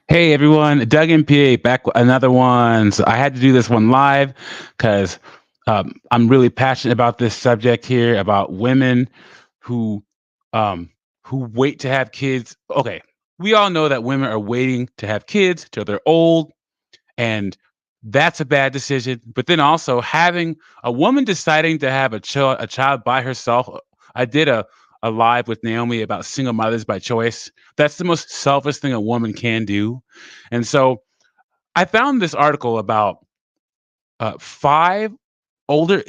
Hey everyone, Doug and PA back with another one. So I had to do this one live because I'm really passionate about this subject here about women who um, who wait to have kids. Okay, we all know that women are waiting to have kids till they're old, and that's a bad decision. But then also having a woman deciding to have a child by herself. I did a live with Naomi about single mothers by choice. That's the most selfish thing a woman can do. And so I found this article about five older.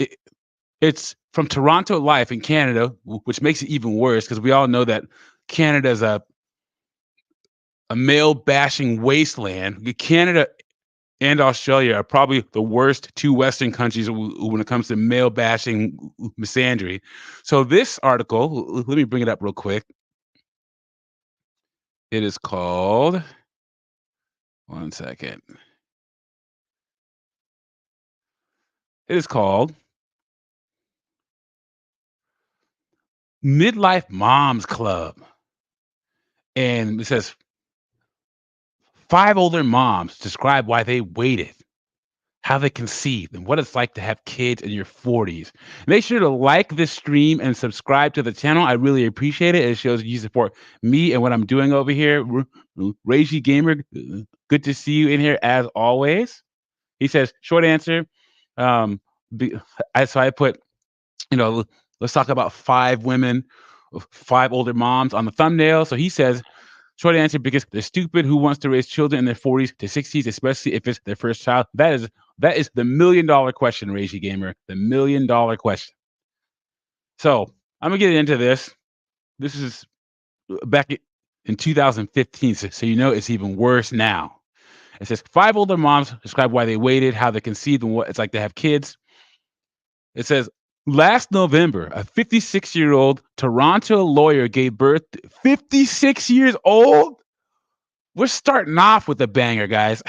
It's from Toronto Life in Canada, which makes it even worse because we all know that Canada is a male bashing wasteland. Canada and Australia are probably the worst two Western countries when it comes to male bashing misandry. So this article, let me bring it up real quick. It is called. One second. It is called Midlife Moms Club, and it says five older moms describe why they waited, how they conceived, and what it's like to have kids in your 40s. Make sure to like this stream and subscribe to the channel. I really appreciate it. It shows you support me and what I'm doing over here. Reiji Gamer, good to see you in here as always. He says, short answer. Um, be, so I put, you know, let's talk about five women, five older moms on the thumbnail. So he says, short answer, because they're stupid. Who wants to raise children in their 40s to 60s, especially if it's their first child? That is the $1 million question, Reggie Gamer. The $1 million question. So I'm gonna get into this. This is in 2015, so you know it's even worse now. It says five older moms describe why they waited, how they conceived, and what it's like to have kids. It says last November, a 56-year-old Toronto lawyer gave birth. 56 years old. We're starting off with a banger, guys.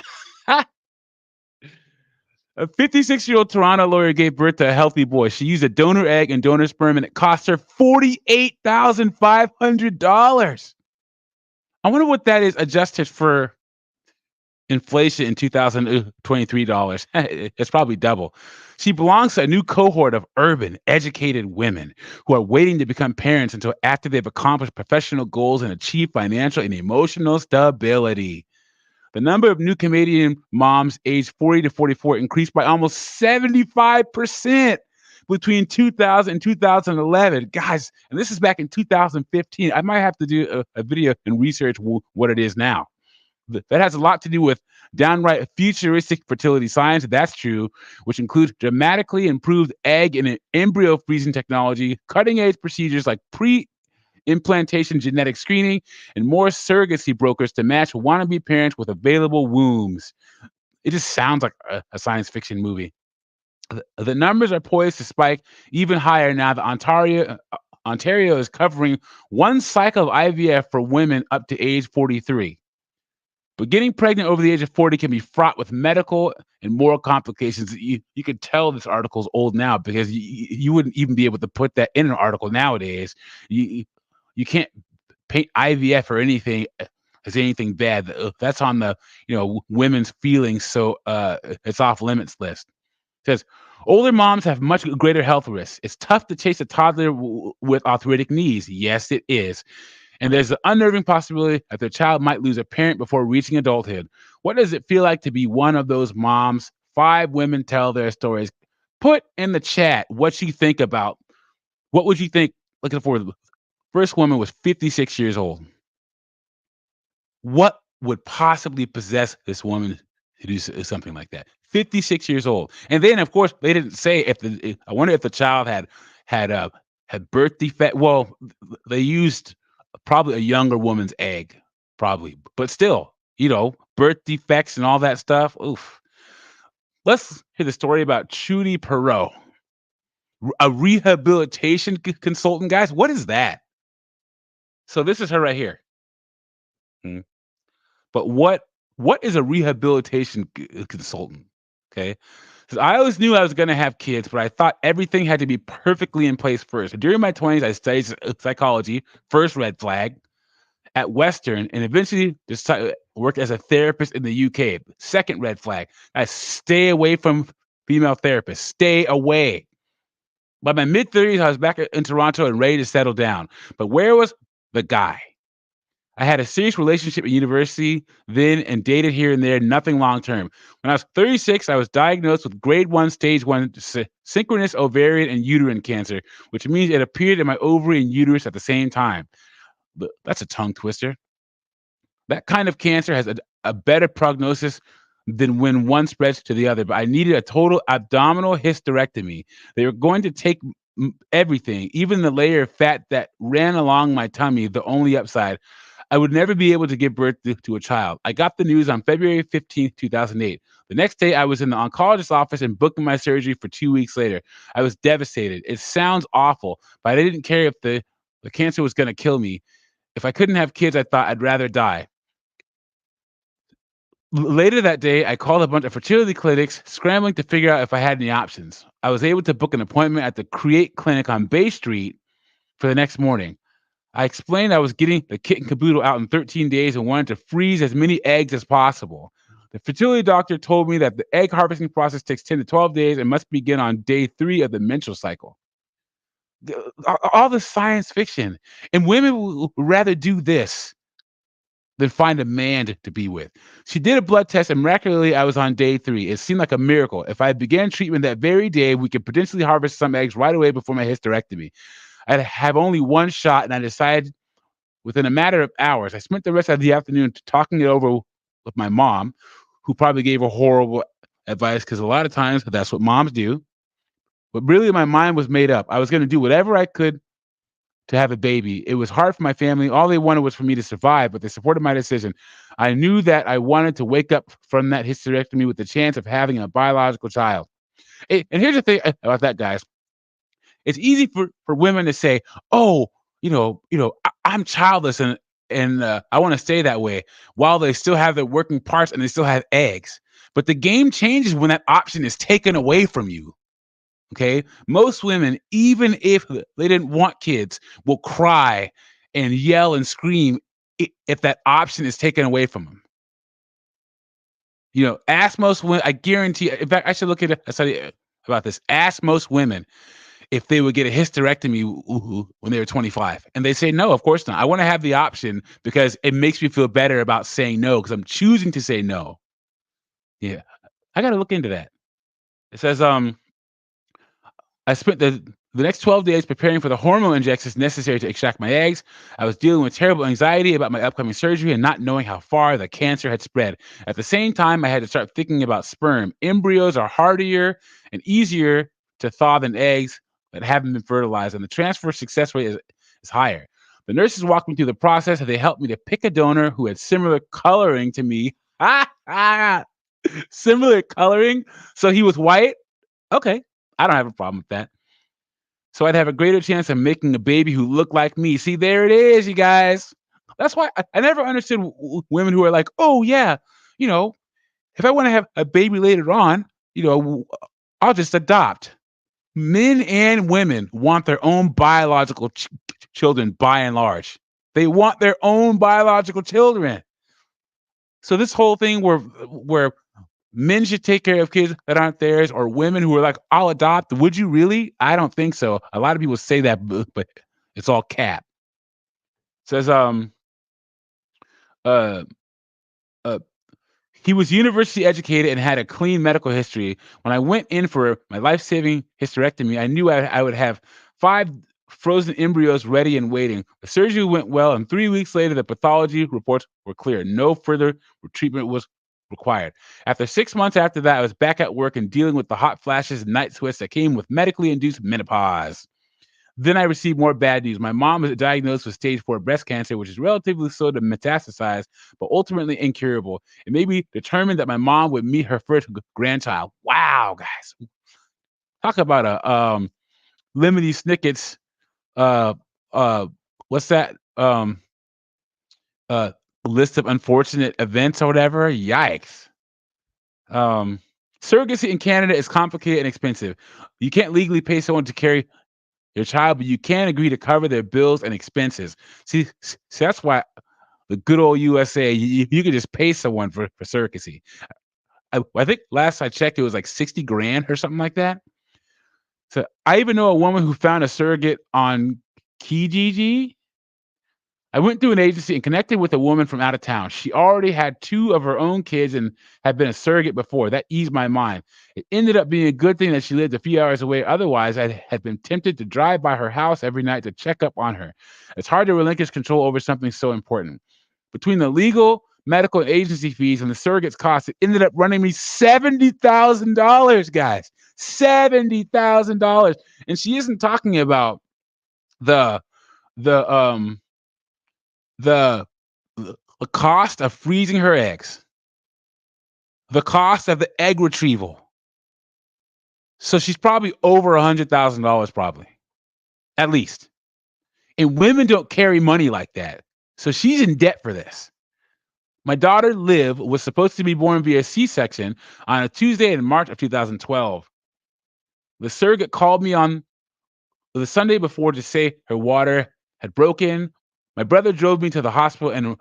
A 56-year-old Toronto lawyer gave birth to a healthy boy. She used a donor egg and donor sperm, and it cost her $48,500. I wonder what that is adjusted for inflation in 2023 dollars. It's probably double. She belongs to a new cohort of urban, educated women who are waiting to become parents until after they've accomplished professional goals and achieved financial and emotional stability. The number of new Canadian moms aged 40 to 44 increased by almost 75% between 2000 and 2011. Guys, and this is back in 2015. I might have to do a video and research what it is now. That has a lot to do with downright futuristic fertility science. That's true, which includes dramatically improved egg and embryo freezing technology, cutting edge procedures like implantation genetic screening, and more surrogacy brokers to match wannabe parents with available wombs. It just sounds like a science fiction movie. The numbers are poised to spike even higher now that Ontario is covering one cycle of IVF for women up to age 43. But getting pregnant over the age of 40 can be fraught with medical and moral complications. You could tell this article's old now because you wouldn't even be able to put that in an article nowadays. You can't paint IVF or anything as anything bad. That's on the women's feelings, so it's off limits list. It says older moms have much greater health risks. It's tough to chase a toddler with arthritic knees. Yes, it is. And there's the unnerving possibility that their child might lose a parent before reaching adulthood. What does it feel like to be one of those moms? Five women tell their stories. Put in the chat what you think about. What would you think? Looking forward. The first woman was 56 years old. What would possibly possess this woman to do something like that? 56 years old. And then, of course, they didn't say I wonder if the child had uh, had birth defect. Well, they used probably a younger woman's egg, probably, but still, birth defects and all that stuff. Oof. Let's hear the story about Trudy Perot, a rehabilitation consultant. Guys, what is that? So this is her right here. Hmm. But what is a rehabilitation consultant? Okay. 'Cause I always knew I was gonna have kids, but I thought everything had to be perfectly in place first. During my 20s, I studied psychology, first red flag. at Western and eventually decided worked as a therapist in the UK. Second red flag. I stay away from female therapists. Stay away. By my mid 30s, I was back in Toronto and ready to settle down. But where was the guy? I had a serious relationship at university then and dated here and there, nothing long term. When I was 36, I was diagnosed with grade 1, stage 1 synchronous ovarian and uterine cancer, which means it appeared in my ovary and uterus at the same time. But that's a tongue twister. That kind of cancer has a better prognosis than when one spreads to the other. But I needed a total abdominal hysterectomy. They were going to take everything, even the layer of fat that ran along my tummy, the only upside. I would never be able to give birth to a child. I got the news on February 15th, 2008. The next day, I was in the oncologist's office and booking my surgery for 2 weeks later. I was devastated. It sounds awful, but I didn't care if the cancer was going to kill me. If I couldn't have kids, I thought I'd rather die. Later that day, I called a bunch of fertility clinics, scrambling to figure out if I had any options. I was able to book an appointment at the Create Clinic on Bay Street for the next morning. I explained I was getting the kit and caboodle out in 13 days and wanted to freeze as many eggs as possible. The fertility doctor told me that the egg harvesting process takes 10 to 12 days and must begin on day 3 of the menstrual cycle. All the science fiction. And women would rather do this than find a man to be with. She did a blood test and miraculously I was on day 3. It seemed like a miracle. If I began treatment that very day, we could potentially harvest some eggs right away before my hysterectomy. I'd have only one shot and I decided within a matter of hours. I spent the rest of the afternoon talking it over with my mom, who probably gave her horrible advice because a lot of times that's what moms do. But really, my mind was made up. I was going to do whatever I could to have a baby. It was hard for my family. All they wanted was for me to survive, but they supported my decision. I knew that I wanted to wake up from that hysterectomy with the chance of having a biological child. And here's the thing about that, guys. It's easy for women to say, "Oh, I'm childless and I want to stay that way," while they still have their working parts and they still have eggs. But the game changes when that option is taken away from you. Okay, most women, even if they didn't want kids, will cry and yell and scream if that option is taken away from them. Ask most women. I guarantee. In fact, I should look at a study about this. Ask most women if they would get a hysterectomy when they were 25. And they say, no, of course not. I want to have the option because it makes me feel better about saying no because I'm choosing to say no. Yeah. I got to look into that. It says, I spent the next 12 days preparing for the hormone injections necessary to extract my eggs. I was dealing with terrible anxiety about my upcoming surgery and not knowing how far the cancer had spread. At the same time, I had to start thinking about sperm. Embryos are hardier and easier to thaw than eggs that haven't been fertilized, and the transfer success rate is higher. The nurses walked me through the process and they helped me to pick a donor who had similar coloring to me. Similar coloring? So he was white? Okay. I don't have a problem with that. So I'd have a greater chance of making a baby who looked like me. See, there it is, you guys. That's why I never understood women who are like, oh, yeah, you know, if I want to have a baby later on, I'll just adopt. Men and women want their own biological children by and large. They want their own biological children. So this whole thing where men should take care of kids that aren't theirs, or women who are like, I'll adopt. Would you really? I don't think so. A lot of people say that, but it's all cap. It says, uh, uh, he was university educated and had a clean medical history. When I went in for my life-saving hysterectomy, I knew I would have 5 frozen embryos ready and waiting. The surgery went well, and 3 weeks later, the pathology reports were clear. No further treatment was required. After 6 months after that, I was back at work and dealing with the hot flashes and night sweats that came with medically induced menopause. Then I received more bad news. My mom was diagnosed with stage 4 breast cancer, which is relatively slow to metastasize, but ultimately incurable. It made me determined that my mom would meet her first grandchild. Wow, guys. Talk about a Lemony Snicket's uh what's that? Uh list of unfortunate events or whatever. Yikes. Surrogacy in Canada is complicated and expensive. You can't legally pay someone to carry your child, but you can agree to cover their bills and expenses. See, that's why the good old USA, you could just pay someone for surrogacy. I think last I checked, it was like 60 grand or something like that. So I even know a woman who found a surrogate on Kijiji. I went through an agency and connected with a woman from out of town. She already had 2 of her own kids and had been a surrogate before. That eased my mind. It ended up being a good thing that she lived a few hours away. Otherwise, I had been tempted to drive by her house every night to check up on her. It's hard to relinquish control over something so important. Between the legal, medical, and agency fees and the surrogate's costs, it ended up running me $70,000, guys. $70,000. And she isn't talking about the the um the the cost of freezing her eggs, the cost of the egg retrieval. So she's probably over $100,000, probably, at least. And women don't carry money like that. So she's in debt for this. My daughter Liv was supposed to be born via C-section on a Tuesday in March of 2012. The surrogate called me on the Sunday before to say her water had broken. My brother drove me to the hospital in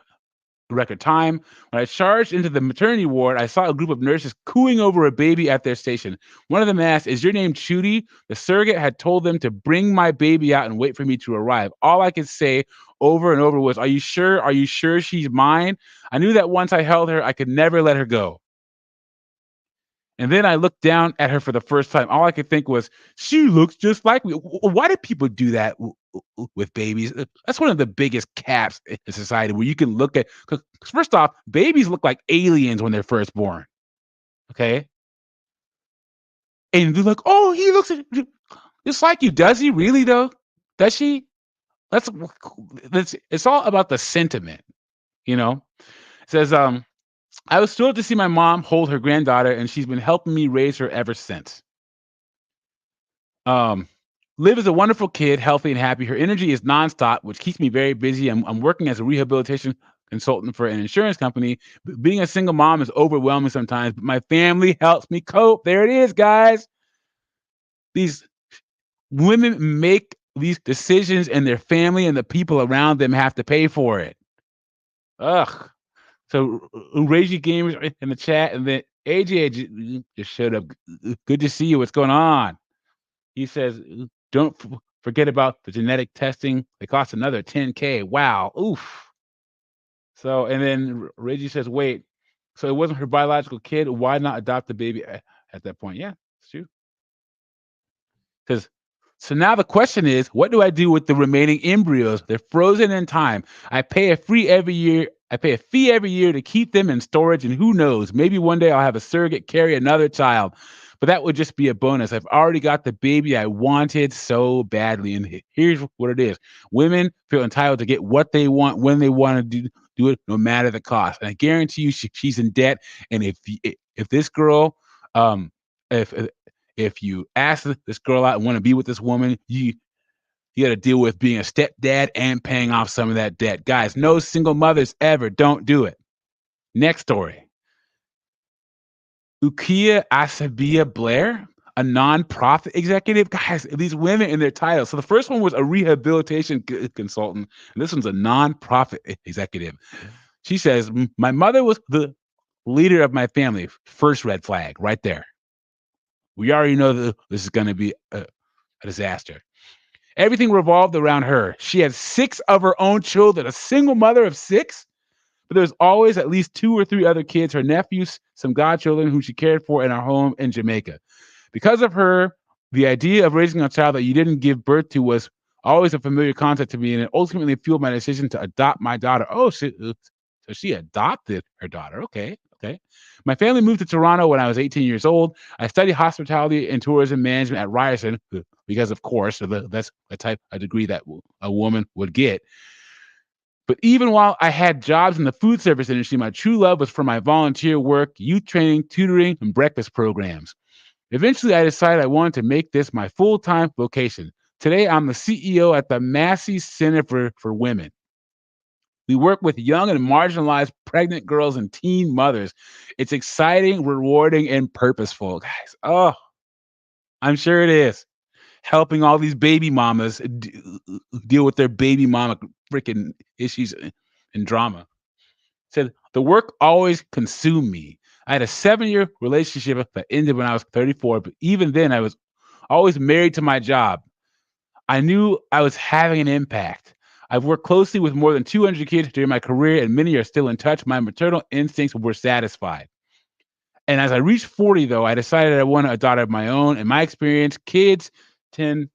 record time. When I charged into the maternity ward, I saw a group of nurses cooing over a baby at their station. One of them asked, "Is your name Chudy?" The surrogate had told them to bring my baby out and wait for me to arrive. All I could say over and over was, "Are you sure? Are you sure she's mine?" I knew that once I held her, I could never let her go. And then I looked down at her for the first time. All I could think was, she looks just like me. Why do people do that with babies? That's one of the biggest caps in society where you can look at, because first off, babies look like aliens when they're first born. Okay. And they're like, oh, he looks just like you. Does he really though? Does she? That's, it's all about the sentiment, you know? It says, I was thrilled to see my mom hold her granddaughter, and she's been helping me raise her ever since. Um, Liv is a wonderful kid, healthy and happy. Her energy is nonstop, which keeps me very busy. I'm working as a rehabilitation consultant for an insurance company. Being a single mom is overwhelming sometimes, but my family helps me cope. There it is, guys. These women make these decisions, and their family and the people around them have to pay for it. Ugh. So Reggie Gamers in the chat, and then AJ just showed up. Good to see you. What's going on? He says, don't forget about the genetic testing. They cost another 10K. Wow. Oof. So, and then Reggie says, wait, so it wasn't her biological kid. Why not adopt the baby at that point? Yeah, it's true. Because so now the question is, what do I do with the remaining embryos? They're frozen in time. I pay a fee every year. I pay a fee every year to keep them in storage, and who knows? Maybe one day I'll have a surrogate carry another child. But that would just be a bonus. I've already got the baby I wanted so badly. And here's what it is. Women feel entitled to get what they want when they want to do it, no matter the cost. And I guarantee you she's in debt. And if this girl, if if you ask this girl out and want to be with this woman, you got to deal with being a stepdad and paying off some of that debt. Guys, no single mothers ever. Don't do it. Next story. Ukiah Asabia Blair, a nonprofit executive. Guys, these women in their titles. So the first one was a rehabilitation consultant, and this one's a nonprofit executive. She says, my mother was the leader of my family. First red flag right there. We already know that this is going to be a disaster. Everything revolved around her. She had 6 of her own children, a single mother of 6. But there's always at least 2 or 3 other kids, her nephews, some godchildren who she cared for in our home in Jamaica. Because of her, the idea of raising a child that you didn't give birth to was always a familiar concept to me, and it ultimately fueled my decision to adopt my daughter. Oh, so she adopted her daughter. Okay. My family moved to Toronto when I was 18 years old. I studied hospitality and tourism management at Ryerson because, of course, that's the type of degree that a woman would get. But even while I had jobs in the food service industry, my true love was for my volunteer work, youth training, tutoring, and breakfast programs. Eventually, I decided I wanted to make this my full-time vocation. Today, I'm the CEO at the Massey Center for Women. We work with young and marginalized pregnant girls and teen mothers. It's exciting, rewarding, and purposeful, guys. Oh, I'm sure it is. Helping all these baby mamas deal with their baby mama freaking issues and drama. Said the work always consumed me. I had a 7-year relationship that ended when I was 34, but even then I was always married to my job. I knew I was having an impact. I've worked closely with more than 200 kids during my career, and many are still in touch. My maternal instincts were satisfied. And as I reached 40, though, I decided I wanted a daughter of my own. In my experience, kids tend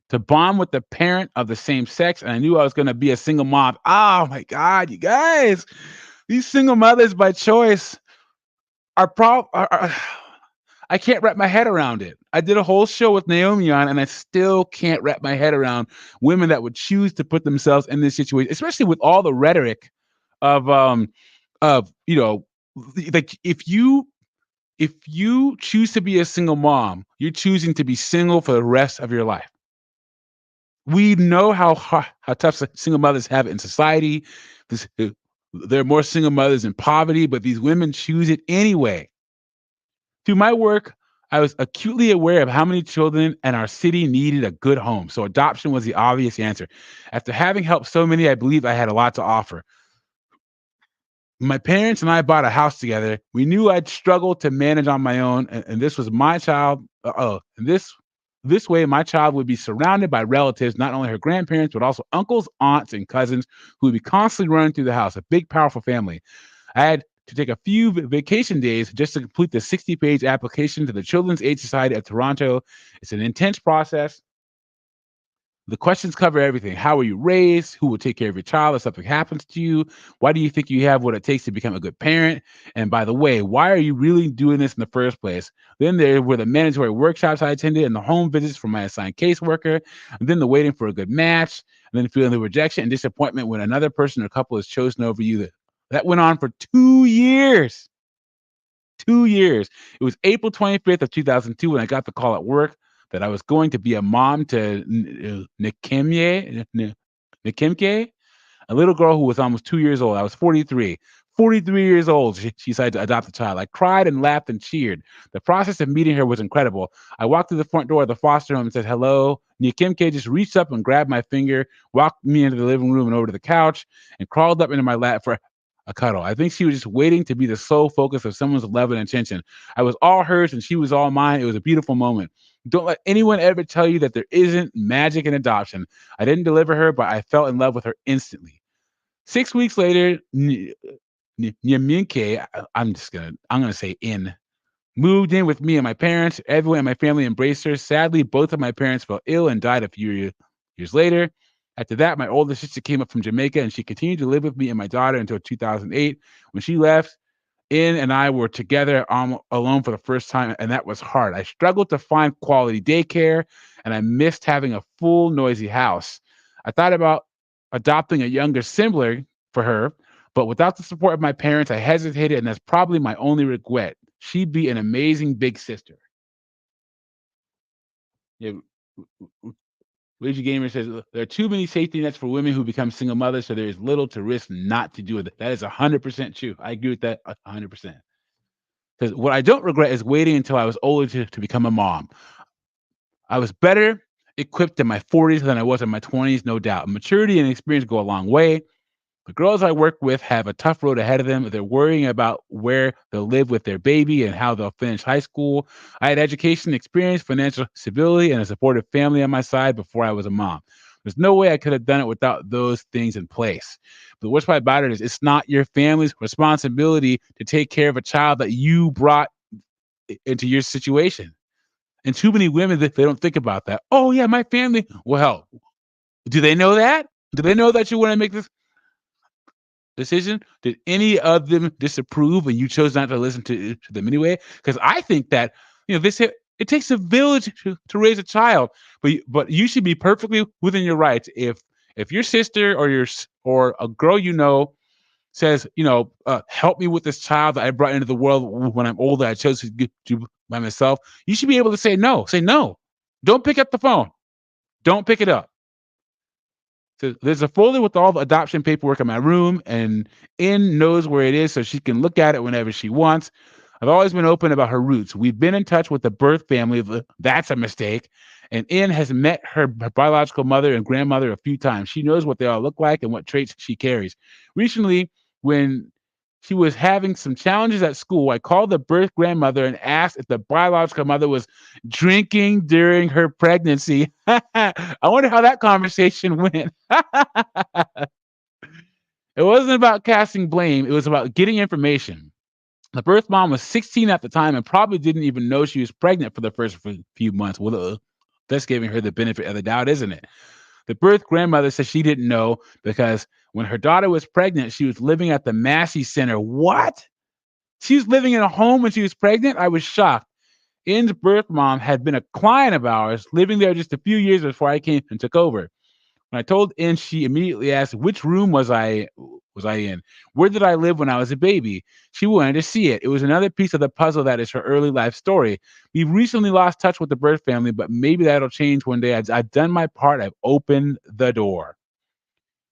to bond with the parent of the same sex, and I knew I was going to be a single mom. Oh my God, you guys, these single mothers by choice I can't wrap my head around it. I did a whole show with Naomi on, and I still can't wrap my head around women that would choose to put themselves in this situation, especially with all the rhetoric of of like if you choose to be a single mom, you're choosing to be single for the rest of your life. We know how tough single mothers have it in society. This, there are more single mothers in poverty, but these women choose it anyway. Through my work, I was acutely aware of how many children in our city needed a good home, so adoption was the obvious answer. After having helped so many, I believed I had a lot to offer. My parents and I bought a house together. We knew I'd struggle to manage on my own, and this was my child. And this way, my child would be surrounded by relatives, not only her grandparents, but also uncles, aunts, and cousins who would be constantly running through the house. A big, powerful family. I had to take a few vacation days just to complete the 60-page application to the Children's Aid Society of Toronto. It's an intense process. The questions cover everything. How were you raised? Who will take care of your child if something happens to you? Why do you think you have what it takes to become a good parent? And by the way, why are you really doing this in the first place? Then there were the mandatory workshops I attended and the home visits from my assigned caseworker, and then the waiting for a good match, and then feeling the rejection and disappointment when another person or couple is chosen over you. That went on for 2 years. 2 years. It was April 25th of 2002 when I got the call at work that I was going to be a mom to Nikemke, a little girl who was almost 2 years old. I was 43. 43 years old. She decided to adopt a child. I cried and laughed and cheered. The process of meeting her was incredible. I walked through the front door of the foster home and said, hello. Nikemke just reached up and grabbed my finger, walked me into the living room and over to the couch, and crawled up into my lap for a cuddle. I think she was just waiting to be the sole focus of someone's love and attention. I was all hers and she was all mine. It was a beautiful moment. Don't let anyone ever tell you that there isn't magic in adoption. I didn't deliver her, but I fell in love with her instantly. 6 weeks later, Nyaminke, I'm gonna say moved in with me and my parents. Everyone in my family embraced her. Sadly, both of my parents fell ill and died a few years later. After that, my older sister came up from Jamaica and she continued to live with me and my daughter until 2008. When she left, and I were together alone for the first time, and that was hard. I struggled to find quality daycare, and I missed having a full, noisy house. I thought about adopting a younger sibling for her, but without the support of my parents, I hesitated, and that's probably my only regret. She'd be an amazing big sister. Yeah, Luigi Gamer says there are too many safety nets for women who become single mothers, so there is little to risk not to do it. That is 100% true. I agree with that 100%. Because what I don't regret is waiting until I was older to become a mom. I was better equipped in my 40s than I was in my 20s, no doubt. Maturity and experience go a long way. The girls I work with have a tough road ahead of them. They're worrying about where they'll live with their baby and how they'll finish high school. I had education, experience, financial stability, and a supportive family on my side before I was a mom. There's no way I could have done it without those things in place. But what's part about it is it's not your family's responsibility to take care of a child that you brought into your situation. And too many women they don't think about that. Oh yeah, my family. Well, do they know that? Do they know that you want to make this decision? Did any of them disapprove and you chose not to listen to them anyway? Because I think that this it takes a village to raise a child, but you should be perfectly within your rights if your sister or a girl says, help me with this child that I brought into the world when I'm older. I chose to do by myself. You should be able to say no. Say no. Don't pick up the phone. Don't pick it up. So there's a folder with all the adoption paperwork in my room, and In knows where it is, so she can look at it whenever she wants. I've always been open about her roots. We've been in touch with the birth family. That's a mistake. And In has met her biological mother and grandmother a few times. She knows what they all look like and what traits she carries. Recently, When she was having some challenges at school, I called the birth grandmother and asked if the biological mother was drinking during her pregnancy. I wonder how that conversation went. It wasn't about casting blame, it was about getting information. The birth mom was 16 at the time and probably didn't even know she was pregnant for the first few months. Well, that's giving her the benefit of the doubt, isn't it? The birth grandmother said she didn't know because when her daughter was pregnant, she was living at the Massey Center. What? She was living in a home when she was pregnant? I was shocked. Inn's birth mom had been a client of ours, living there just a few years before I came and took over. When I told In, she immediately asked, "Which room was I in? Where did I live when I was a baby?" She wanted to see it. It was another piece of the puzzle that is her early life story. We've recently lost touch with the birth family, but maybe that'll change one day. I've done my part. I've opened the door.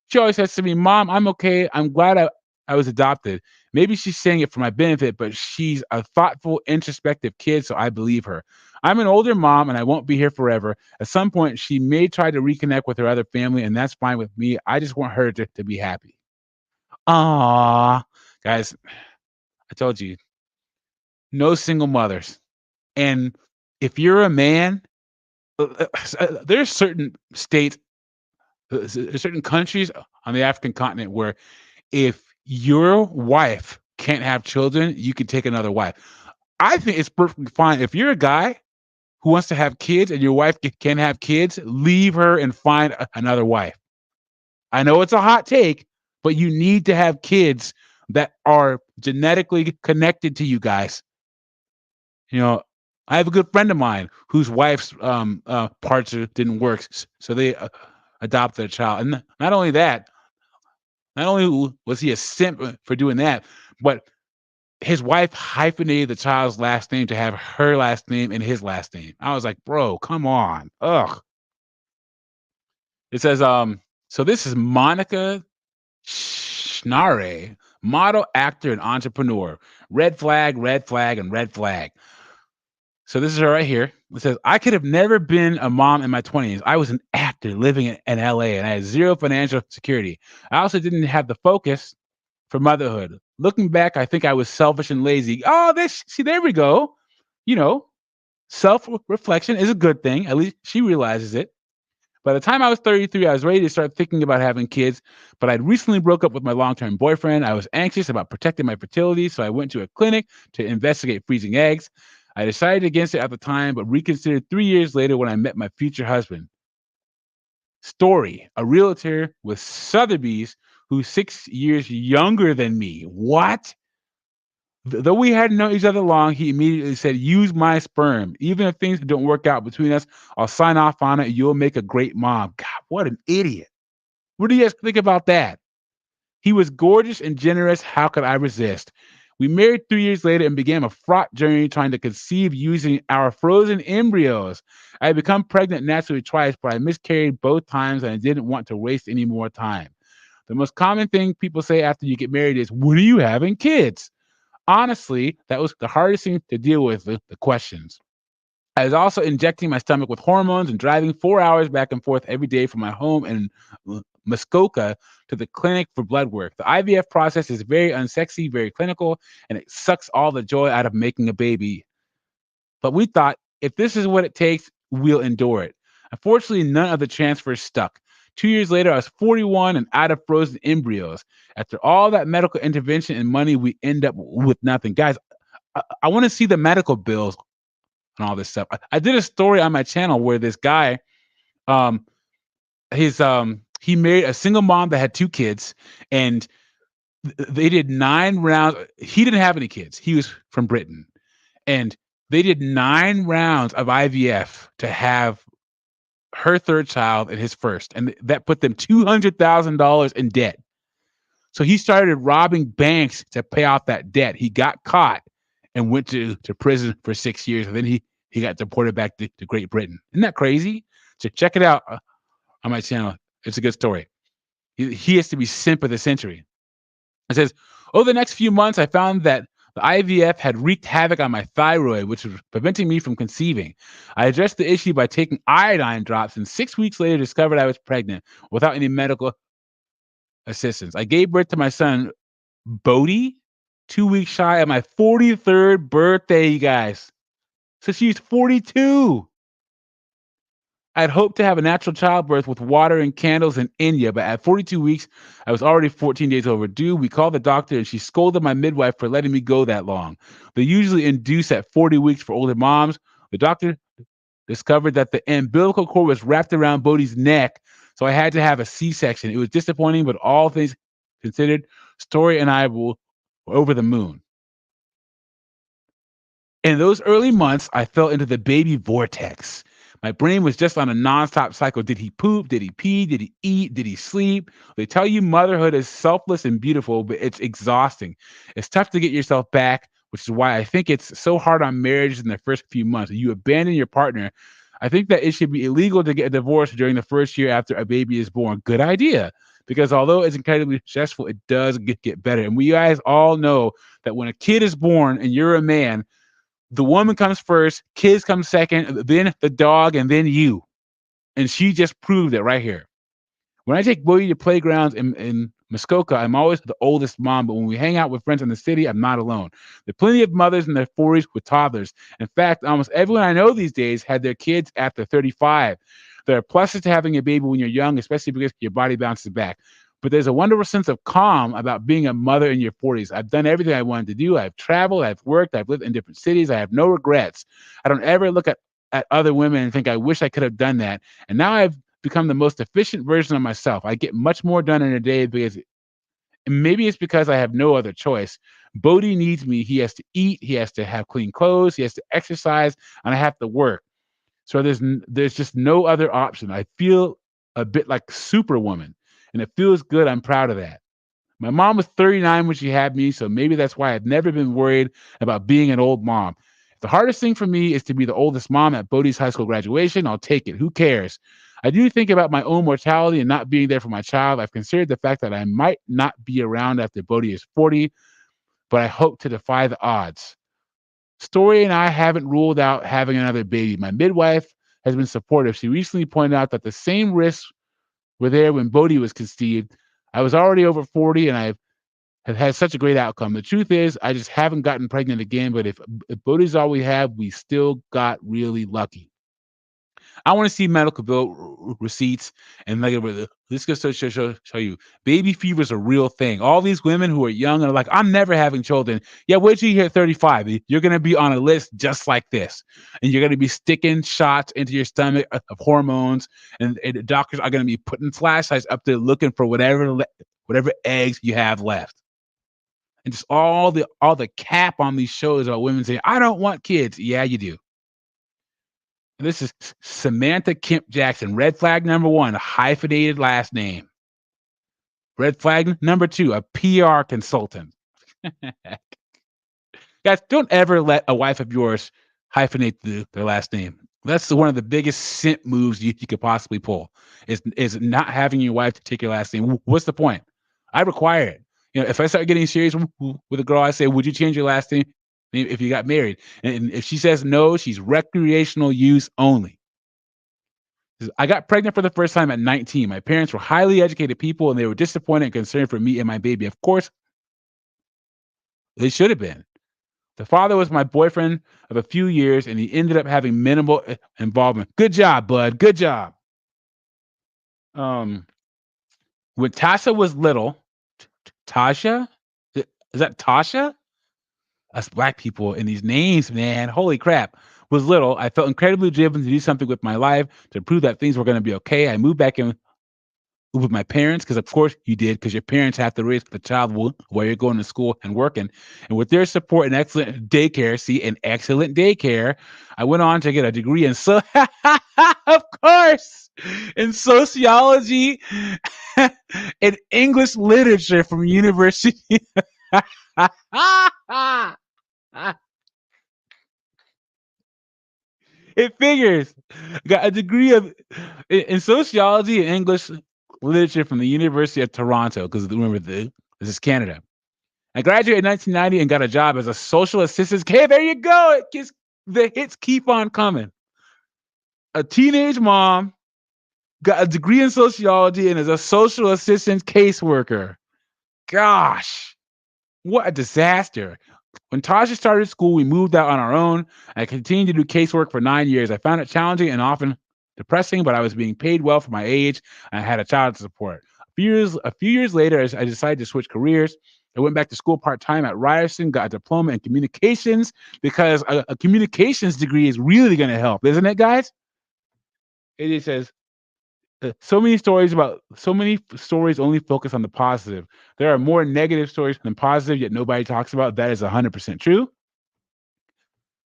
She always says to me, "Mom, I'm okay. I'm glad I was adopted." Maybe she's saying it for my benefit, but she's a thoughtful, introspective kid, so I believe her. I'm an older mom and I won't be here forever. At some point, she may try to reconnect with her other family, and that's fine with me. I just want her to be happy. Aw, guys, I told you, no single mothers. And if you're a man, there's certain states, there's certain countries on the African continent where if your wife can't have children, you can take another wife. I think it's perfectly fine. If you're a guy who wants to have kids and your wife can't have kids, leave her and find another wife. I know it's a hot take, but you need to have kids that are genetically connected to you guys. You know, I have a good friend of mine whose wife's parts didn't work, so they adopted a child. And not only that, not only was he a simp for doing that, but his wife hyphenated the child's last name to have her last name and his last name. I was like, bro, come on. Ugh. It says, so this is Monica Schnare, model, actor, and entrepreneur. Red flag, and red flag. So this is her right here. It says, I could have never been a mom in my 20s. I was an actor living in LA and I had zero financial security. I also didn't have the focus for motherhood. Looking back, I think I was selfish and lazy. Oh, there we go. You know, self-reflection is a good thing. At least she realizes it. By the time I was 33, I was ready to start thinking about having kids, but I'd recently broke up with my long-term boyfriend. I was anxious about protecting my fertility, so I went to a clinic to investigate freezing eggs. I decided against it at the time, but reconsidered 3 years later when I met my future husband. Story, a realtor with Sotheby's who's 6 years younger than me. What? Though we hadn't known each other long, he immediately said, use my sperm. Even if things don't work out between us, I'll sign off on it. You'll make a great mom. God, what an idiot. What do you guys think about that? He was gorgeous and generous. How could I resist? We married 3 years later and began a fraught journey trying to conceive using our frozen embryos. I had become pregnant naturally twice, but I miscarried both times and I didn't want to waste any more time. The most common thing people say after you get married is, when are you having kids? Honestly, that was the hardest thing to deal with, the questions. I was also injecting my stomach with hormones and driving 4 hours back and forth every day from my home in Muskoka to the clinic for blood work. The IVF process is very unsexy, very clinical, and it sucks all the joy out of making a baby. But we thought, if this is what it takes, we'll endure it. Unfortunately, none of the transfers stuck. 2 years later, I was 41 and out of frozen embryos. After all that medical intervention and money, we end up with nothing. Guys, I want to see the medical bills and all this stuff. I did a story on my channel where this guy, um, he married a single mom that had two kids, and they did 9 rounds. He didn't have any kids. He was from Britain, and they did 9 rounds of IVF to have her third child and his first, and that put them $200,000 in debt. So he started robbing banks to pay off that debt. He got caught and went to prison for 6 years, and then he got deported back to Great Britain. Isn't that crazy? So check it out on my channel. It's a good story. He has to be simp of the century. It says, over the next few months, I found that the IVF had wreaked havoc on my thyroid, which was preventing me from conceiving. I addressed the issue by taking iodine drops, and 6 weeks later discovered I was pregnant without any medical assistance. I gave birth to my son Bodie, 2 weeks shy of my 43rd birthday, you guys. So she's 42. I'd hoped to have a natural childbirth with water and candles in India, but at 42 weeks, I was already 14 days overdue. We called the doctor and she scolded my midwife for letting me go that long. They usually induce at 40 weeks for older moms. The doctor discovered that the umbilical cord was wrapped around Bodhi's neck, so I had to have a C-section. It was disappointing, but all things considered, Story and I were over the moon. In those early months, I fell into the baby vortex. My brain was just on a nonstop cycle. Did he poop? Did he pee? Did he eat? Did he sleep? They tell you motherhood is selfless and beautiful, but it's exhausting. It's tough to get yourself back, which is why I think it's so hard on marriages in the first few months. You abandon your partner. I think that it should be illegal to get a divorce during the first year after a baby is born. Good idea. Because although it's incredibly stressful, it does get better. And we guys all know that when a kid is born and you're a man, the woman comes first, kids come second, then the dog, and then you. And she just proved it right here. When I take Bodhi to playgrounds in Muskoka, I'm always the oldest mom, but when we hang out with friends in the city, I'm not alone. There are plenty of mothers in their 40s with toddlers. In fact, almost everyone I know these days had their kids after 35. There are pluses to having a baby when you're young, especially because your body bounces back. But there's a wonderful sense of calm about being a mother in your 40s. I've done everything I wanted to do. I've traveled, I've worked, I've lived in different cities. I have no regrets. I don't ever look at other women and think I wish I could have done that. And now I've become the most efficient version of myself. I get much more done in a day because maybe it's because I have no other choice. Bodhi needs me. He has to eat. He has to have clean clothes. He has to exercise, and I have to work. So there's just no other option. I feel a bit like Superwoman, and it feels good. I'm proud of that. My mom was 39 when she had me, so maybe that's why I've never been worried about being an old mom. The hardest thing for me is to be the oldest mom at Bodhi's high school graduation. I'll take it. Who cares? I do think about my own mortality and not being there for my child. I've considered the fact that I might not be around after Bodhi is 40, but I hope to defy the odds. Story and I haven't ruled out having another baby. My midwife has been supportive. She recently pointed out that the same risks were there when Bodhi was conceived. I was already over 40 and I have had such a great outcome. The truth is, I just haven't gotten pregnant again. But if Bodhi's all we have, we still got really lucky. I want to see medical bill receipts and like this goes to show you baby fever is a real thing. All these women who are young and are like, I'm never having children. Yeah, wait till you hit 35. You're gonna be on a list just like this, and you're gonna be sticking shots into your stomach of hormones, and the doctors are gonna be putting flashlights up there looking for whatever eggs you have left. And just all the cap on these shows about women saying, I don't want kids. Yeah, you do. This is Samantha Kemp Jackson. Red flag number one, a hyphenated last name. Red flag number two, a PR consultant. Guys, don't ever let a wife of yours hyphenate their last name. That's one of the biggest simp moves you could possibly pull. Is not having your wife to take your last name. What's the point? I require it. If I start getting serious with a girl, I say, "Would you change your last name if you got married?" And if she says no, she's recreational use only. I got pregnant for the first time at 19. My parents were highly educated people, and they were disappointed and concerned for me and my baby. Of course, they should have been. The father was my boyfriend of a few years, and he ended up having minimal involvement. Good job, bud. Good job. Um, when Tasha was little, Tasha, is that Tasha? Us black people and these names, man. Holy crap. Was little. I felt incredibly driven to do something with my life to prove that things were going to be okay. I moved back in with my parents, because of course you did, because your parents have to raise the child while you're going to school and working. And with their support and excellent daycare, an excellent daycare, I went on to get a degree in of course, in sociology and English literature from University. It figures. Got a degree in sociology and English literature from the University of Toronto, because remember, this is Canada. I graduated in 1990 and got a job as a social assistant. Hey, there you go. The hits keep on coming. A teenage mom got a degree in sociology and is a social assistant caseworker. Gosh. What a disaster. When Tasha started school, we moved out on our own. I continued to do casework for 9 years. I found it challenging and often depressing, but I was being paid well for my age and I had a child to support. A few years later, as I decided to switch careers. I went back to school part time at Ryerson, got a diploma in communications because a communications degree is really going to help, isn't it, guys? It says so many stories only focus on the positive. There are more negative stories than positive, yet nobody talks about. That is 100% true.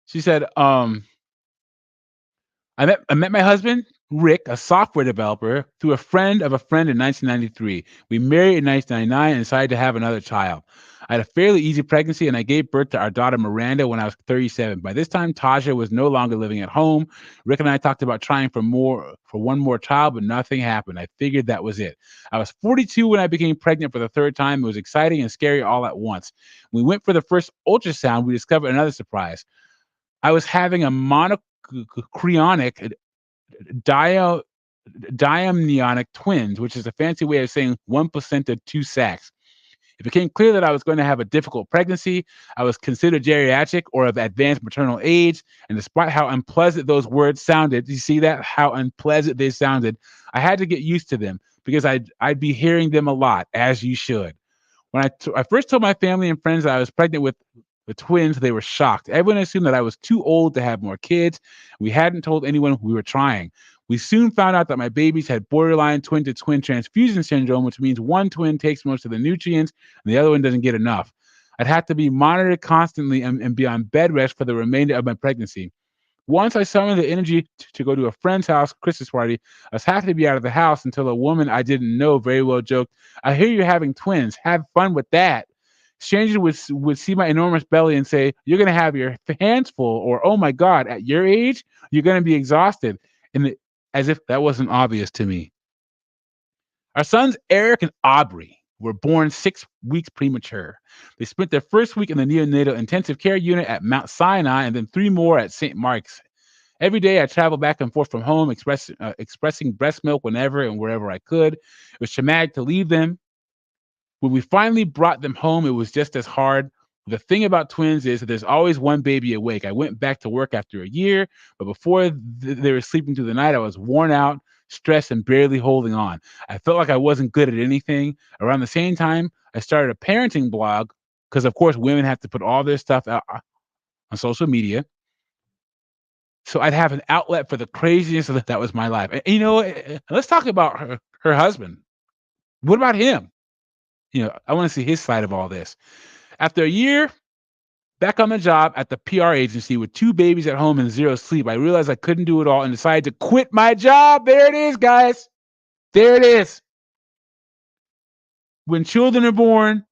She said, I met my husband, Rick, a software developer, through a friend of a friend in 1993. We married in 1999 and decided to have another child. I had a fairly easy pregnancy and I gave birth to our daughter Miranda when I was 37. By this time, Tasha was no longer living at home. Rick and I talked about trying for one more child, but nothing happened. I figured that was it. I was 42 when I became pregnant for the third time. It was exciting and scary all at once. When we went for the first ultrasound, we discovered another surprise. I was having a monocryonic dio diamnionic twins, which is a fancy way of saying one placenta, two sacs. It became clear that I was going to have a difficult pregnancy. I was considered geriatric or of advanced maternal age. And despite how unpleasant those words sounded, you see that? How unpleasant they sounded. I had to get used to them because I'd be hearing them a lot, as you should. When I first told my family and friends that I was pregnant with the twins, they were shocked. Everyone assumed that I was too old to have more kids. We hadn't told anyone we were trying. We soon found out that my babies had borderline twin to twin transfusion syndrome, which means one twin takes most of the nutrients and the other one doesn't get enough. I'd have to be monitored constantly and be on bed rest for the remainder of my pregnancy. Once I summoned the energy to go to a friend's house Christmas party, I was happy to be out of the house until a woman I didn't know very well joked, "I hear you're having twins. Have fun with that." Strangers would see my enormous belly and say, "You're going to have your hands full," or "Oh my God, at your age, you're going to be exhausted." As if that wasn't obvious to me. Our sons, Eric and Aubrey, were born 6 weeks premature. They spent their first week in the neonatal intensive care unit at Mount Sinai and then 3 more at St. Mark's. Every day I traveled back and forth from home, expressing breast milk whenever and wherever I could. It was traumatic to leave them. When we finally brought them home, it was just as hard. The thing about twins is that there's always one baby awake. I went back to work after a year, but before they were sleeping through the night, I was worn out, stressed, and barely holding on. I felt like I wasn't good at anything. Around the same time, I started a parenting blog because, of course, women have to put all their stuff out on social media. So I'd have an outlet for the craziness of that was my life. Let's talk about her husband. What about him? I want to see his side of all this. After a year back on the job at the PR agency with 2 babies at home and zero sleep, I realized I couldn't do it all and decided to quit my job. There it is, guys. There it is. When children are born,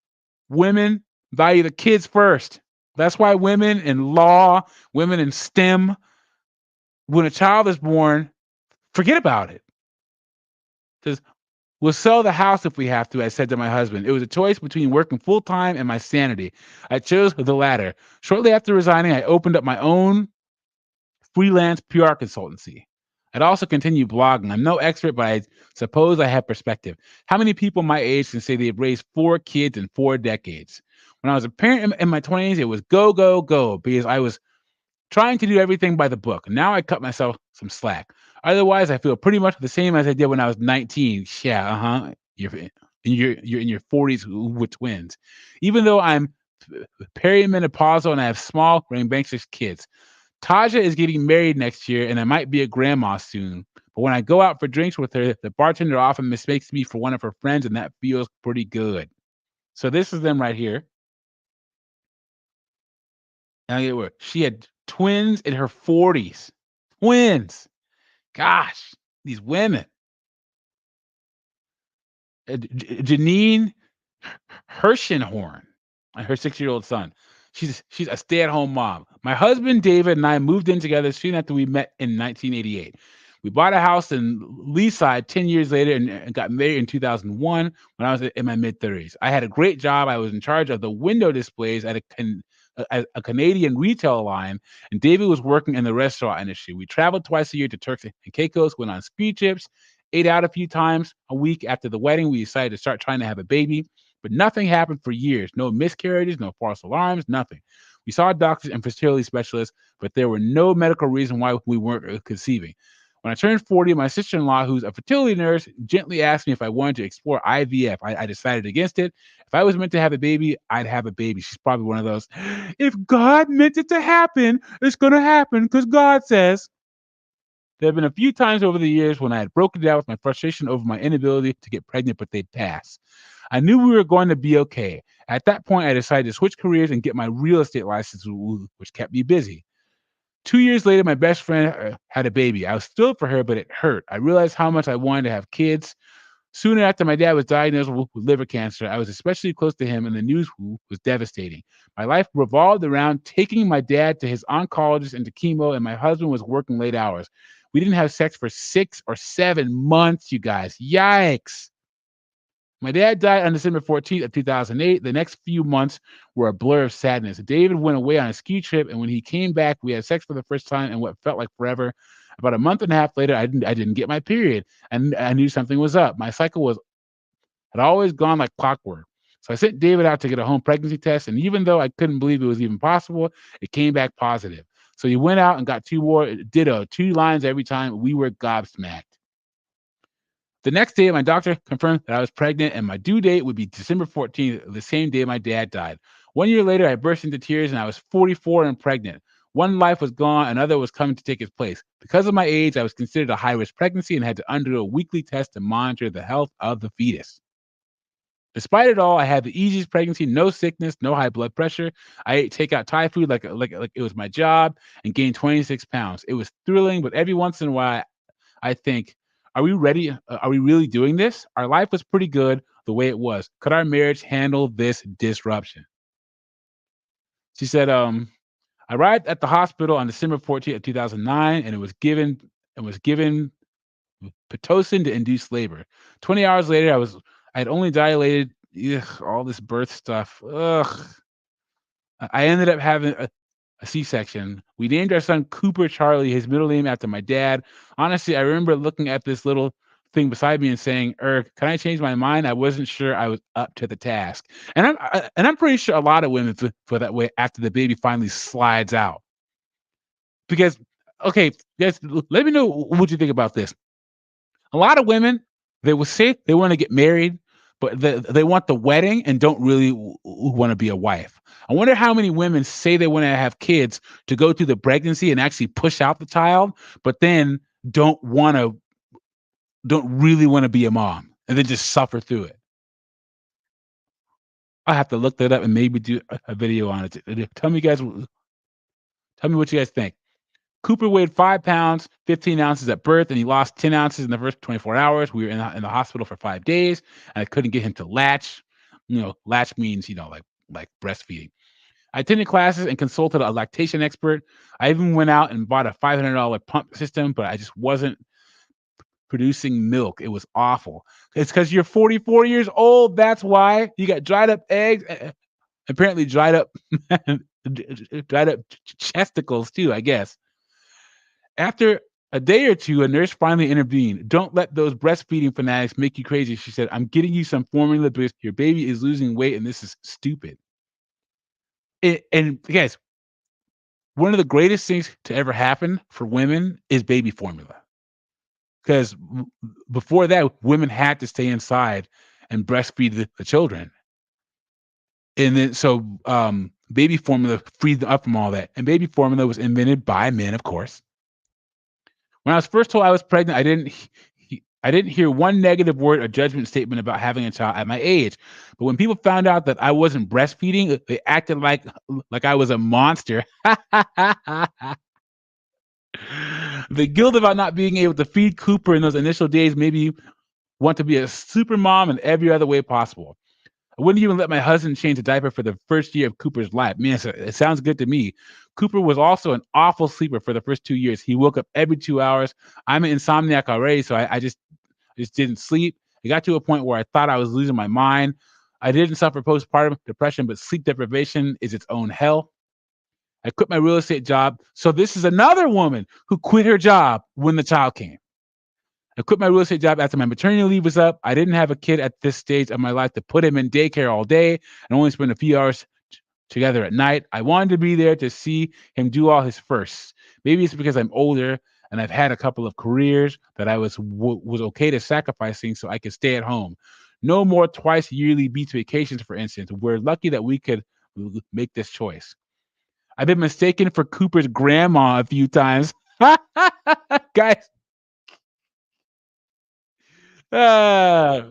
women value the kids first. That's why women in law, women in STEM, when a child is born, forget about it. Because we'll sell the house if we have to, I said to my husband. It was a choice between working full time and my sanity. I chose the latter. Shortly after resigning, I opened up my own freelance PR consultancy. I'd also continue blogging. I'm no expert, but I suppose I have perspective. How many people my age can say they've raised 4 kids in 4 decades? When I was a parent in my 20s, it was go, go, go, because I was trying to do everything by the book. Now I cut myself some slack. Otherwise, I feel pretty much the same as I did when I was 19. Yeah, You're in your 40s with twins. Even though I'm perimenopausal and I have small, rambunctious kids. Taja is getting married next year, and I might be a grandma soon. But when I go out for drinks with her, the bartender often mistakes me for one of her friends, and that feels pretty good. So this is them right here. And I get where she had twins in her 40s. Twins. Gosh, these women. Janine Hershenhorn, her 6-year-old son. She's a stay-at-home mom. My husband David and I moved in together soon after we met in 1988. We bought a house in Leaside 10 years later and got married in 2001 when I was in my mid-30s. I had a great job. I was in charge of the window displays at a Canadian retail line, and David was working in the restaurant industry. We traveled twice a year to Turks and Caicos, went on ski trips, ate out a few times a week. After the wedding, we decided to start trying to have a baby. But nothing happened for years. No miscarriages, no false alarms, nothing. We saw doctors and fertility specialists, but there were no medical reason why we weren't conceiving. When I turned 40, my sister-in-law, who's a fertility nurse, gently asked me if I wanted to explore IVF. I decided against it. If I was meant to have a baby, I'd have a baby. She's probably one of those, if God meant it to happen, it's going to happen because God says. There have been a few times over the years when I had broken down with my frustration over my inability to get pregnant, but they'd pass. I knew we were going to be okay. At that point, I decided to switch careers and get my real estate license, which kept me busy. 2 years later, my best friend had a baby. I was thrilled for her, but it hurt. I realized how much I wanted to have kids. Soon after my dad was diagnosed with liver cancer, I was especially close to him, and the news was devastating. My life revolved around taking my dad to his oncologist and to chemo, and my husband was working late hours. We didn't have sex for 6 or 7 months, you guys. Yikes. My dad died on December 14th of 2008. The next few months were a blur of sadness. David went away on a ski trip, and when he came back, we had sex for the first time in what felt like forever. About a month and a half later, I didn't get my period, and I knew something was up. My cycle had always gone like clockwork. So I sent David out to get a home pregnancy test, and even though I couldn't believe it was even possible, it came back positive. So he went out and got 2 more, ditto, 2 lines every time. We were gobsmacked. The next day, my doctor confirmed that I was pregnant, and my due date would be December 14th, the same day my dad died. 1 year later, I burst into tears, and I was 44 and pregnant. One life was gone, another was coming to take its place. Because of my age, I was considered a high-risk pregnancy and had to undergo a weekly test to monitor the health of the fetus. Despite it all, I had the easiest pregnancy, no sickness, no high blood pressure. I ate takeout Thai food like it was my job and gained 26 pounds. It was thrilling, but every once in a while, I think, are we ready? Are we really doing this? Our life was pretty good the way it was. Could our marriage handle this disruption? She said, I arrived at the hospital on December 14th of 2009, and it was given Pitocin to induce labor. 20 hours later, I had only dilated. Ugh, all this birth stuff. Ugh. I ended up having a C-section. We named our son Cooper Charlie, his middle name after my dad. Honestly, I remember looking at this little thing beside me and saying, can I change my mind? I wasn't sure I was up to the task. And I'm pretty sure a lot of women feel that way after the baby finally slides out. Because, okay, guys, let me know what you think about this. A lot of women, they will say they want to get married, but they want the wedding and don't really want to be a wife. I wonder how many women say they want to have kids to go through the pregnancy and actually push out the child, but then don't really want to be a mom and then just suffer through it. I have to look that up and maybe do a video on it. Tell me what you guys think. Cooper weighed 5 pounds, 15 ounces at birth, and he lost 10 ounces in the first 24 hours. We were in the hospital for 5 days, and I couldn't get him to latch. Latch means, like breastfeeding. I attended classes and consulted a lactation expert. I even went out and bought a $500 pump system, but I just wasn't producing milk. It was awful. It's because you're 44 years old. That's why. You got dried up eggs, apparently dried up chesticles too, I guess. After a day or two, a nurse finally intervened. Don't let those breastfeeding fanatics make you crazy. She said, I'm getting you some formula because your baby is losing weight and this is stupid. And guys, one of the greatest things to ever happen for women is baby formula. Because before that, women had to stay inside and breastfeed the children. And then baby formula freed them up from all that. And baby formula was invented by men, of course. When I was first told I was pregnant, I didn't hear one negative word or judgment statement about having a child at my age. But when people found out that I wasn't breastfeeding, they acted like I was a monster. The guilt about not being able to feed Cooper in those initial days made me want to be a super mom in every other way possible. I wouldn't even let my husband change a diaper for the first year of Cooper's life. Man, it sounds good to me. Cooper was also an awful sleeper for the first 2 years. He woke up every 2 hours. I'm an insomniac already, so I just didn't sleep. It got to a point where I thought I was losing my mind. I didn't suffer postpartum depression, but sleep deprivation is its own hell. I quit my real estate job. So this is another woman who quit her job when the child came. I quit my real estate job after my maternity leave was up. I didn't have a kid at this stage of my life to put him in daycare all day and only spend a few hours together at night. I wanted to be there to see him do all his firsts. Maybe it's because I'm older and I've had a couple of careers that I was okay to sacrifice things so I could stay at home. No more twice yearly beach vacations, for instance. We're lucky that we could make this choice. I've been mistaken for Cooper's grandma a few times. Guys, uh,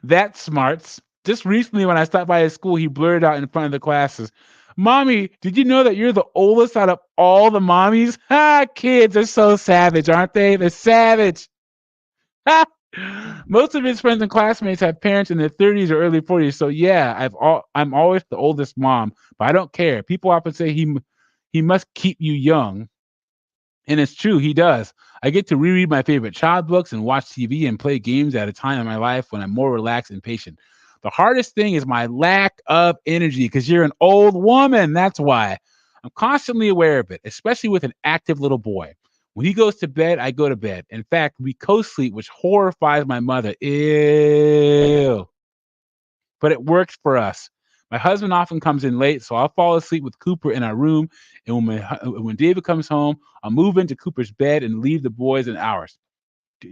that's smarts. Just recently, when I stopped by his school, he blurted out in front of the classes, "Mommy, did you know that you're the oldest out of all the mommies?" Ha! Kids are so savage, aren't they? They're savage. Ha! Most of his friends and classmates have parents in their 30s or early 40s. So yeah, I'm always the oldest mom, but I don't care. People often say he must keep you young. And it's true, he does. I get to reread my favorite child books and watch TV and play games at a time in my life when I'm more relaxed and patient. The hardest thing is my lack of energy because you're an old woman. That's why. I'm constantly aware of it, especially with an active little boy. When he goes to bed, I go to bed. In fact, we co sleep, which horrifies my mother. Ew. But it works for us. My husband often comes in late, so I'll fall asleep with Cooper in our room. And when David comes home, I'll move into Cooper's bed and leave the boys in ours.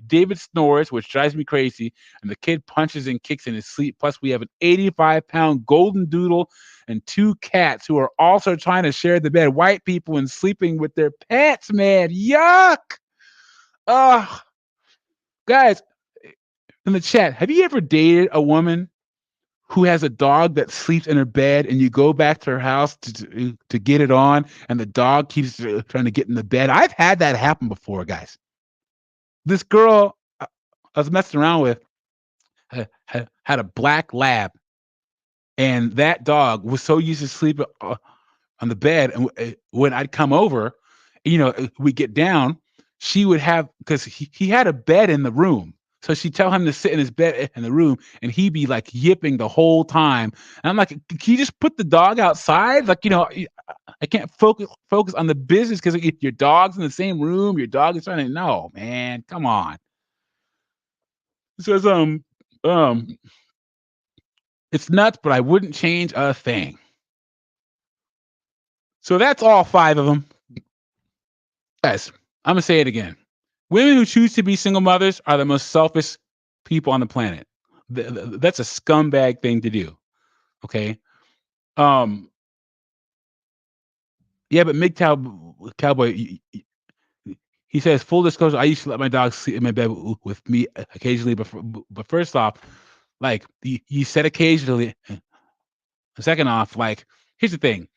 David snores, which drives me crazy, and the kid punches and kicks in his sleep. Plus, we have an 85-pound golden doodle and two cats who are also trying to share the bed. White people and sleeping with their pets, man. Yuck. Ugh. Guys, in the chat, have you ever dated a woman who has a dog that sleeps in her bed and you go back to her house to get it on and the dog keeps trying to get in the bed? I've had that happen before, guys. This girl I was messing around with had a black lab, and that dog was so used to sleeping on the bed. And when I'd come over, we get down, she would have, because he had a bed in the room. So she'd tell him to sit in his bed in the room, and he'd be like yipping the whole time. And I'm like, can you just put the dog outside? Like, I can't focus on the business because your dog's in the same room. Your dog is trying to. No, man, come on. It says, it's nuts, but I wouldn't change a thing. So that's all 5 of them. Guys, I'm gonna say it again. Women who choose to be single mothers are the most selfish people on the planet. That's a scumbag thing to do. Okay. Um. Yeah, but Cowboy, he says, full disclosure, I used to let my dog sleep in my bed with me occasionally, but first off, like you said occasionally. Second off, like, here's the thing: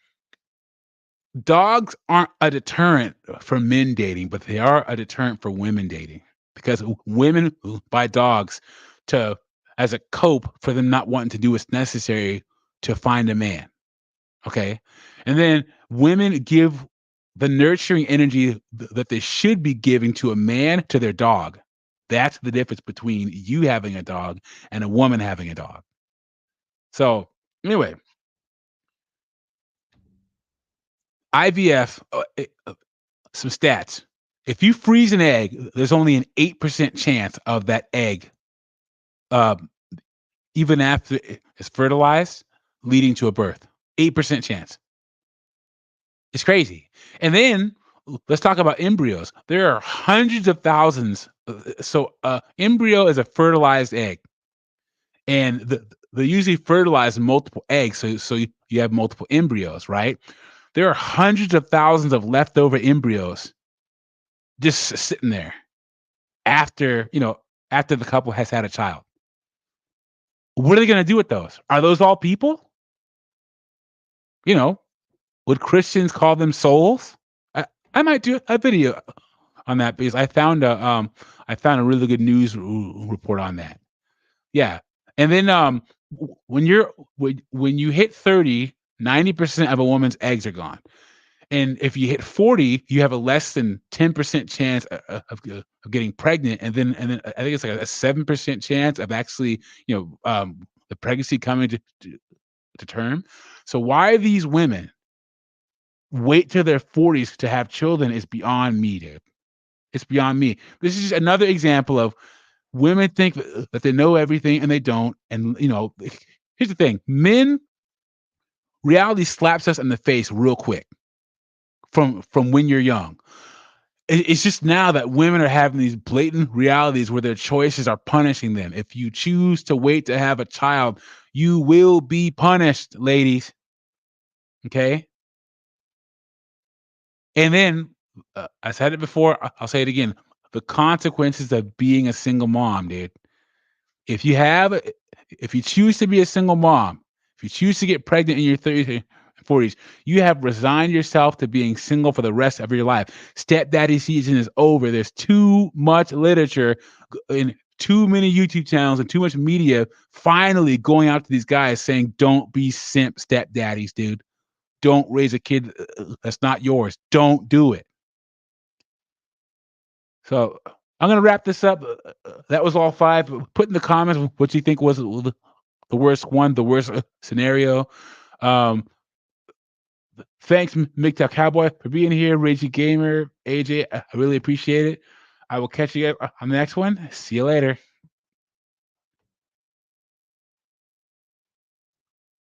dogs aren't a deterrent for men dating, but they are a deterrent for women dating because women buy dogs to as a cope for them not wanting to do what's necessary to find a man. Okay. And then women give the nurturing energy that they should be giving to a man to their dog. That's the difference between you having a dog and a woman having a dog. So, anyway, IVF, some stats. If you freeze an egg, there's only an 8% chance of that egg, uh, even after it's fertilized, leading to a birth. 8% chance. It's crazy. And then let's talk about embryos. There are hundreds of thousands. So embryo is a fertilized egg, and they usually fertilize multiple eggs. So you have multiple embryos, right? There are hundreds of thousands of leftover embryos just sitting there after after the couple has had a child. What are they going to do with those? Are those all people? Would Christians call them souls? I might do a video on that because I found a really good news report on that. Yeah. And then when you hit 30, 90% of a woman's eggs are gone. And if you hit 40, you have a less than 10% chance of getting pregnant. And then I think it's like a 7% chance of actually, the pregnancy coming to term. So why these women wait till their 40s to have children is beyond me, dude. It's beyond me. This is just another example of Women think that they know everything and they don't. And here's the thing: men, reality slaps us in the face real quick from when you're young. It's just now that women are having these blatant realities where their choices are punishing them. If you choose to wait to have a child, you will be punished, ladies. Okay. And then I said it before, I'll say it again. The consequences of being a single mom, dude. If you have, if you choose to be a single mom, if you choose to get pregnant in your 30s and 40s, you have resigned yourself to being single for the rest of your life. Stepdaddy season is over. There's too much literature and too many YouTube channels and too much media finally going out to these guys saying, don't be simp stepdaddies, dude. Don't raise a kid that's not yours. Don't do it. So I'm gonna wrap this up. That was all five. Put in the comments what you think was the worst one, the worst scenario. Um, Thanks, MGTOW Cowboy, for being here. Ragey Gamer, AJ, I really appreciate it. I will catch you guys on the next one. See you later.